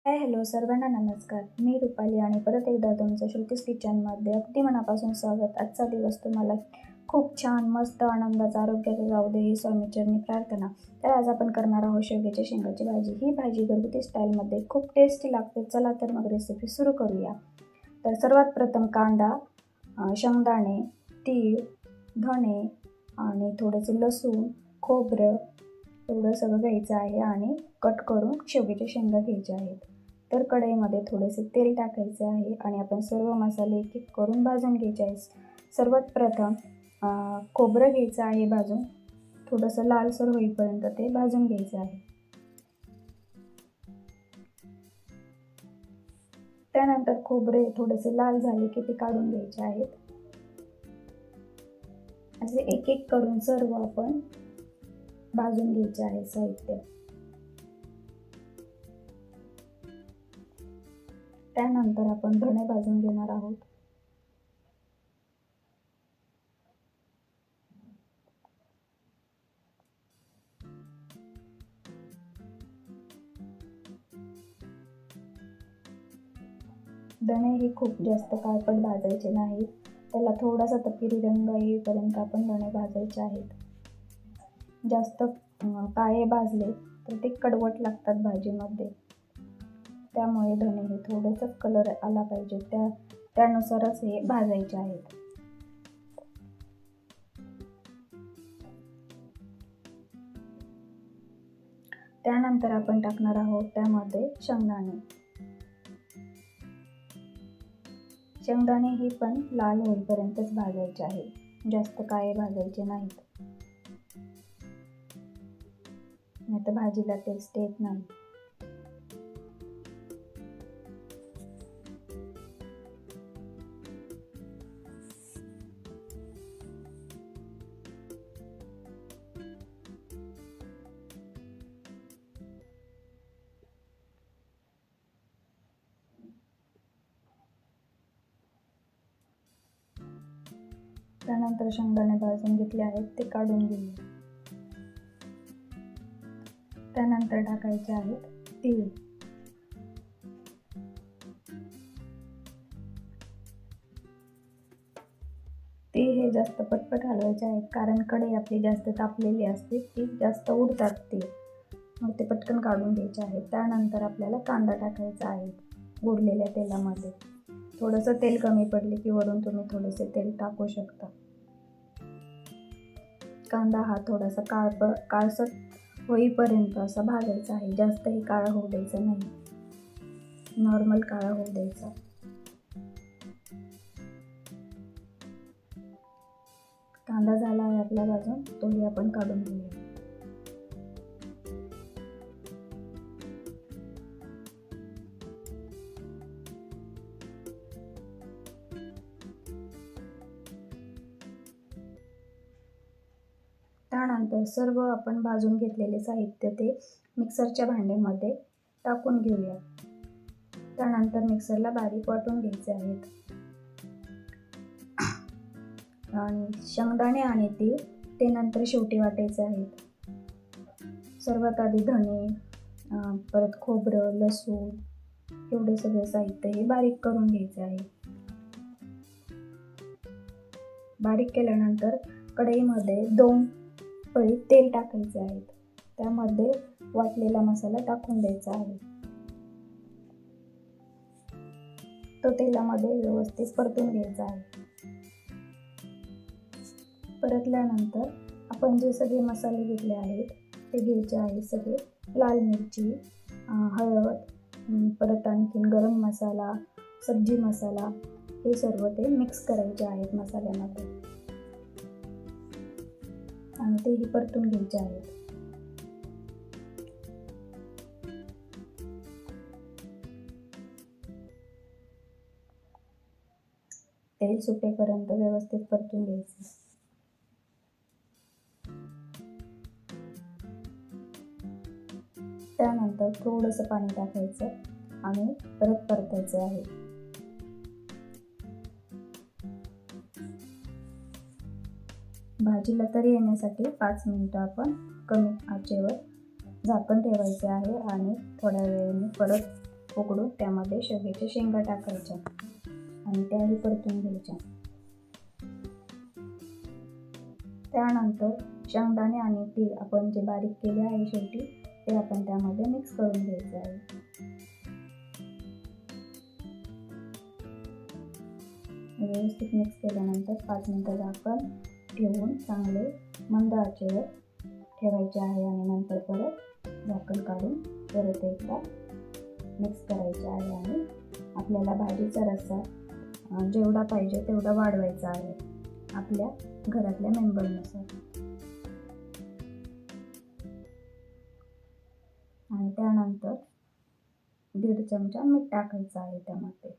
Hello सर्वांना नमस्कार. मी रुपाली आणि परत एकदा तुमचं श्रुतीस किचनमध्ये अगदी मनापासून स्वागत. आजचा दिवस तुम्हाला खूप छान, मस्त, आनंदाचा, आरोग्याचा जाऊ दे ही स्वामीचरणी प्रार्थना. तर आज आपण करणार आहोत शेवग्याच्या शेंगाची भाजी. ही भाजी घरगुती स्टाईलमध्ये खूप टेस्टी लागते. चला तर मग रेसिपी सुरू करूया. तर सर्वात प्रथम कांदा, शेंगदाणे, तीळ, धणे आणि थोडेसे लसूण, खोबरं एवढं सगळं घ्यायचं आहे आणि कट करून शेवग्याच्या शेंगा घ्यायच्या आहेत. तर कढईमध्ये थोडेसे तेल टाकायचे आहे आणि आपण सर्व मसाले एक एक करून भाजून घ्यायचे आहे. सर्वात प्रथम खोबरं घ्यायचं आहे भाजून, थोडंसं लालसर होईपर्यंत ते भाजून घ्यायचं आहे. त्यानंतर खोबरे थोडेसे लाल झाले की ते काढून घ्यायचे आहेत. असे एक एक करून सर्व आपण भाजून घ्यायचे आहे साहित्य. त्यानंतर आपण धणे भाजून घेणार आहोत. धणे हे खूप जास्त काळपट भाजायचे नाहीत. त्याला थोडासा तपकिरी रंग येईपर्यंत आपण धणे भाजायचे आहेत. जास्त काळे भाजले तर ते कडवट लागतात भाजीमध्ये. त्यामुळे धणे हे थोडंसं कलर आला पाहिजे त्यानुसारच हे भाजायचे आहेत. त्यानंतर आपण टाकणार आहोत त्यामध्ये शेंगदाणे हे पण लाल होईपर्यंतच भाजायचे आहे, जास्त काळे भाजायचे नाहीत, नाही तर भाजीला टेस्ट येत नाही. त्यानंतर शेंगदाणे भाजून घेतले आहेत ते काढून घेऊया. त्यानंतर टाकायचे आहेत तीळ. तीळ हे जास्त पटपट हलवायचे आहेत, कारण कढई आपली जास्त तापलेली असते, ती जास्त उडतात तीळ, मग ते पटकन काढून घ्यायचे आहे. त्यानंतर आपल्याला कांदा टाकायचा आहे उडलेल्या तेलामध्ये. थोडंसं तेल कमी पडले की वरून तुम्ही थोडेसे तेल टाकू शकता. कांदा हा थोडासा काळसट होईपर्यंत असा भाजायचा आहे, जास्तही काळा होऊ द्यायचा नाही, नॉर्मल काळा होऊ द्यायचा. कांदा झाला आहे आपला भाजून, तोही आपण काढून घेऊया. त्यानंतर सर्व आपण भाजून घेतलेले साहित्य ते मिक्सरच्या भांड्यामध्ये टाकून घेऊया. त्यानंतर मिक्सरला बारीक वाटून घ्यायचे आहेत. आणि शेंगदाणे आणि तीळ ते नंतर शेवटी वाटायचे आहेत. सर्वात आधी धणे, परत खोबरं, लसूण एवढे सगळे साहित्य हे बारीक करून घ्यायचे आहे. बारीक केल्यानंतर कढईमध्ये 2 पळी तेल टाकायचे आहेत. त्यामध्ये वाटलेला मसाला टाकून द्यायचा आहे. तो तेलामध्ये व्यवस्थित परतून घ्यायचा आहे. परतल्यानंतर आपण जे सगळे मसाले घेतले आहेत ते घ्यायचे आहे सगळे. लाल मिरची, हळद, परत आणखीन गरम मसाला, सब्जी मसाला हे सर्व ते मिक्स करायचे आहेत मसाल्यामध्ये आणि तेही परतून घ्यायचे आहेत. तेल सुटेपर्यंत व्यवस्थित परतून घ्यायचे. त्यानंतर थोडंसं पाणी टाकायचं आणि परत परतायचं आहे. भाजीला तरी येण्यासाठी 5 मिनिटं आपण कमी आचेवर झाकण ठेवायचे आहे आणि थोड्या वेळाने परत उकडून त्यामध्ये शेवग्याच्या शेंगा टाकायच्या आणि त्याही परतून घ्यायच्या. त्यानंतर शेंगदाणे आणि तीळ आपण जे बारीक केले आहे शेवटी ते आपण त्यामध्ये मिक्स करून घ्यायचे आहे. व्यवस्थित मिक्स केल्यानंतर 5 मिनिटं झाकण ठेवून चांगले मंद आचेवर ठेवायचे आहे आणि नंतर परत झाकण काढून परत एकदा मिक्स करायचे आहे आणि आपल्याला भाजीचा रस्सा जेवढा पाहिजे तेवढा वाढवायचा आहे आपल्या घरातल्या मेंबरनुसार. आणि त्यानंतर 1.5 चमचा मीठ टाकायचं आहे त्यामध्ये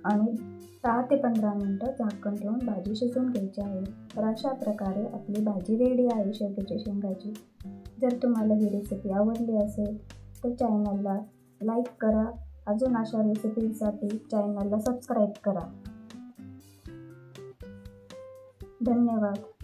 आणि 10 ते 15 मिनिटं झाकण ठेवून भाजी शिजवून घ्यायची आहे. तर अशा प्रकारे आपली भाजी रेडी आहे शेवग्याच्या शेंगाची. जर तुम्हाला ही रेसिपी आवडली असेल तर चॅनलला लाईक करा. अजून अशा रेसिपीसाठी चॅनलला सबस्क्राईब करा. धन्यवाद.